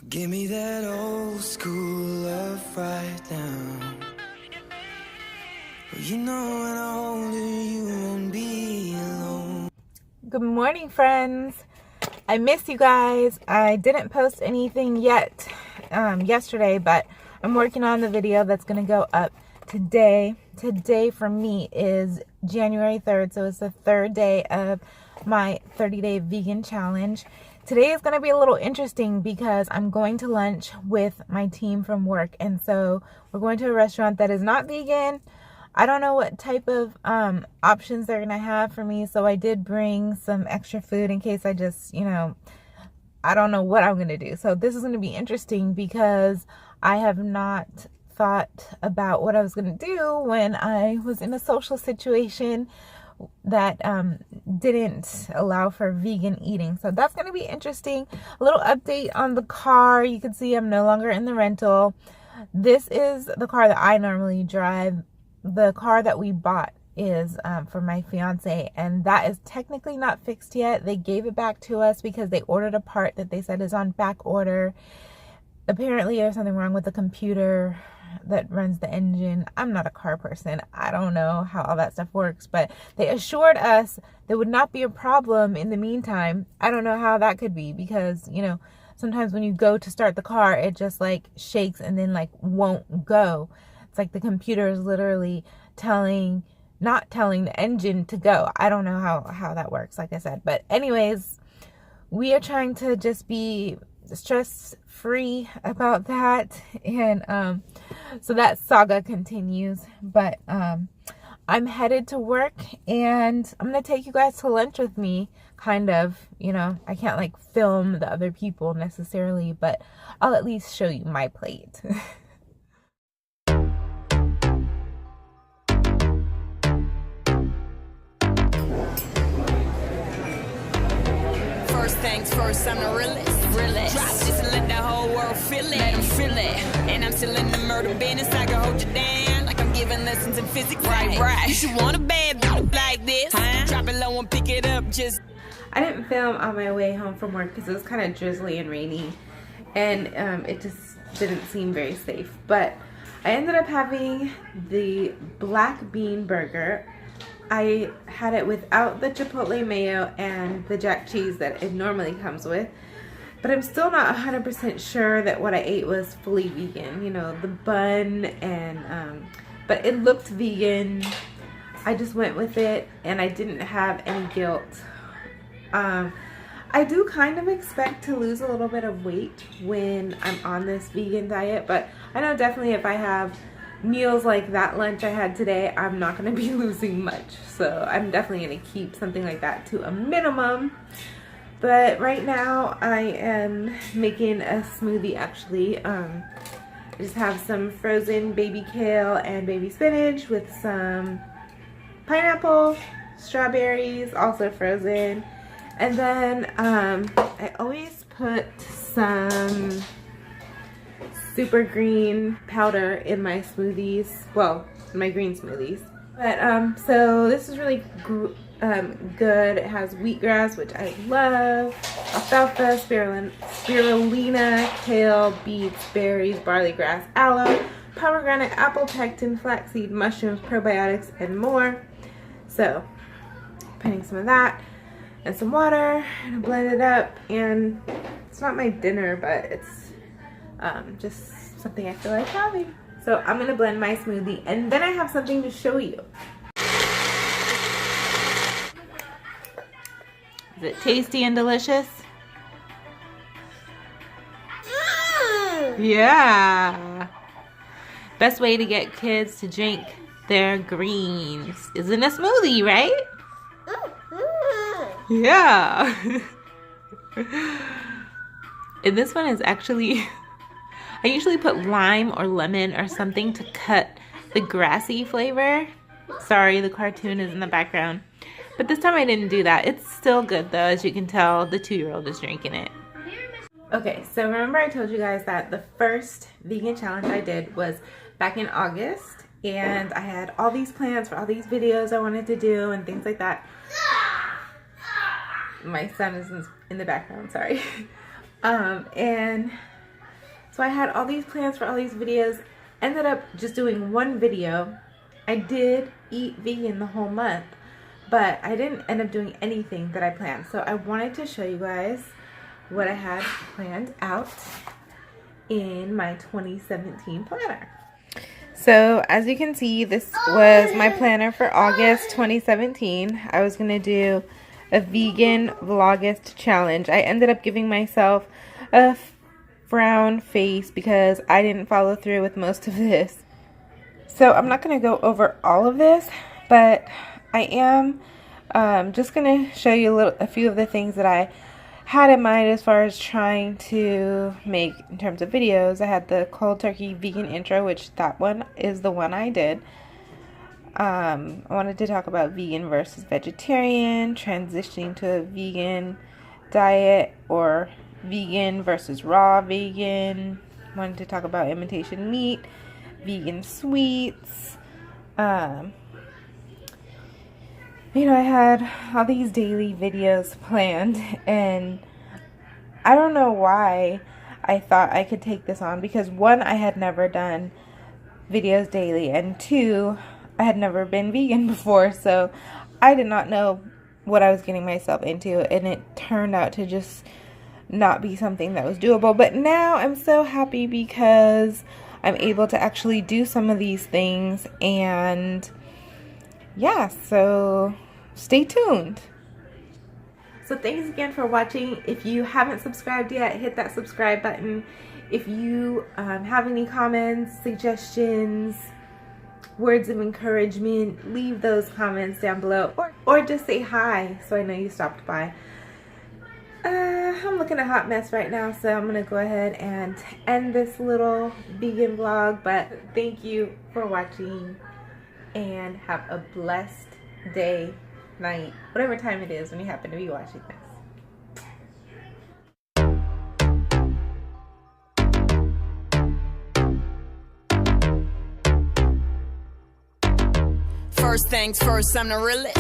Give me that old school love right now. You know when I hold you, you won't be alone. Good morning, friends. I miss you guys. I didn't post anything yet yesterday, but I'm working on the video that's going to go up today. Today for me is January 3rd, so it's the third day of my 30-day vegan challenge. Today is going to be a little interesting because I'm going to lunch with my team from work, and so we're going to a restaurant that is not vegan. I don't know what type of options they're going to have for me, so I did bring some extra food in case I just, I don't know what I'm going to do. So this is going to be interesting because I have not thought about what I was going to do when I was in a social situation that didn't allow for vegan eating. So that's going to be interesting. A little update on the car. You can see I'm no longer in the rental. This is the car that I normally drive. The car that we bought is for my fiance, and that is technically not fixed yet. They gave it back to us because they ordered a part that they said is on back order. Apparently there's something wrong with the computer that runs the engine. I'm not a car person. I don't know how all that stuff works, but they assured us there would not be a problem in the meantime. I don't know how that could be because, sometimes when you go to start the car, it just like shakes and then like won't go. It's like the computer is literally not telling the engine to go. I don't know how that works, like I said. But anyways, we are trying to just be stress-free about that. And so that saga continues. But I'm headed to work, and I'm going to take you guys to lunch with me, kind of. I can't like film the other people necessarily, but I'll at least show you my plate. First things first, I'm the realest. Drop this and let the whole world feel it. Let them feel it. And I'm still in the murder business. I can hold you down like I'm giving lessons in physics. Right. You should want a bad bitch like this. Drop it low and pick it up. I didn't film on my way home from work because it was kind of drizzly and rainy, and it just didn't seem very safe. But I ended up having the black bean burger. I had it without the chipotle mayo and the jack cheese that it normally comes with, but I'm still not 100% sure that what I ate was fully vegan. The bun and but it looked vegan. I just went with it, and I didn't have any guilt. I do kind of expect to lose a little bit of weight when I'm on this vegan diet, but I know definitely if I have meals like that lunch I had today, I'm not going to be losing much. So I'm definitely going to keep something like that to a minimum. But right now I am making a smoothie actually. I just have some frozen baby kale and baby spinach with some pineapple, strawberries, also frozen. And then I always put some super green powder in my smoothies, well, in my green smoothies. But so this is really good. It has wheatgrass, which I love, alfalfa, spirulina, kale, beets, berries, barley grass, aloe, pomegranate, apple, pectin, flaxseed, mushrooms, probiotics, and more. So putting some of that and some water and blend it up. And it's not my dinner, but it's just something I feel like having. So I'm gonna blend my smoothie, and then I have something to show you. Is it tasty and delicious? Yeah. Best way to get kids to drink their greens is in a smoothie, right? Yeah. And this one is actually, I usually put lime or lemon or something to cut the grassy flavor. Sorry, the cartoon is in the background. But this time I didn't do that. It's still good though, as you can tell, the 2-year-old is drinking it. Okay, so remember I told you guys that the first vegan challenge I did was back in August, and I had all these plans for all these videos I wanted to do and things like that. My son is in the background, sorry. And So I had all these plans for all these videos, ended up just doing one video. I did eat vegan the whole month, but I didn't end up doing anything that I planned. So I wanted to show you guys what I had planned out in my 2017 planner. So as you can see, this was my planner for August 2017. I was going to do a vegan vlogist challenge. I ended up giving myself a frown face because I didn't follow through with most of this. So I'm not going to go over all of this, but I am just going to show you a few of the things that I had in mind as far as trying to make in terms of videos. I had the cold turkey vegan intro, which that one is the one I did. I wanted to talk about vegan versus vegetarian, transitioning to a vegan diet, or vegan versus raw vegan. Wanted to talk about imitation meat, vegan sweets. You know, I had all these daily videos planned, and I don't know why I thought I could take this on, because one, I had never done videos daily, and two, I had never been vegan before, so I did not know what I was getting myself into, and it turned out to just not be something that was doable. But now I'm so happy because I'm able to actually do some of these things, and yeah, so stay tuned. So thanks again for watching. If you haven't subscribed yet, hit that subscribe button. If you have any comments, suggestions, words of encouragement, leave those comments down below, or just say hi so I know you stopped by. I'm looking a hot mess right now, so I'm gonna go ahead and end this little vegan vlog, but thank you for watching, and have a blessed day, night, whatever time it is when you happen to be watching this. First things first, I'm the realest.